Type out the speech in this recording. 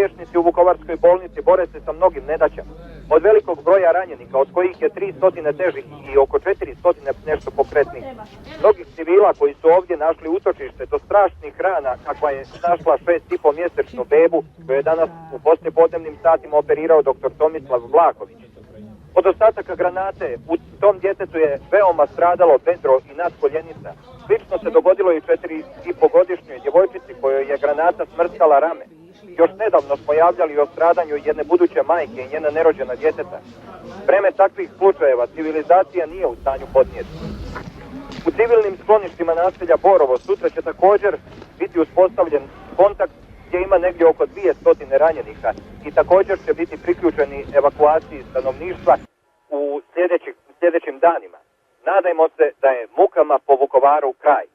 liječnici u Vukovarskoj bolnici bore se sa mnogim nedaćama. Od velikog broja ranjenika, od kojih je 300 težih i oko 400 nešto pokretnih. Mnogih civila koji su ovdje našli utočište do strašnih rana, kakva je našla 6,5 mjesečnu bebu, koju je danas u poslijepodnevnim satima operirao dr. Tomislav Vlahović. Od ostataka granate u tom djetetu je veoma stradalo bedro i nadkoljenica. Slično se dogodilo i 4,5-godišnjoj djevojčici kojoj je granata smrskala rame. Još nedavno smo javljali o stradanju jedne buduće majke i njena nerođena djeteta. Breme takvih slučajeva civilizacija nije u stanju podnijeti. U civilnim skloništima naselja Borovo sutra će također biti uspostavljen kontakt gdje ima negdje oko 200 ranjenika i također će biti priključeni evakuaciji stanovništva u sljedećim danima. Nadajmo se da je mukama po Vukovaru kraj.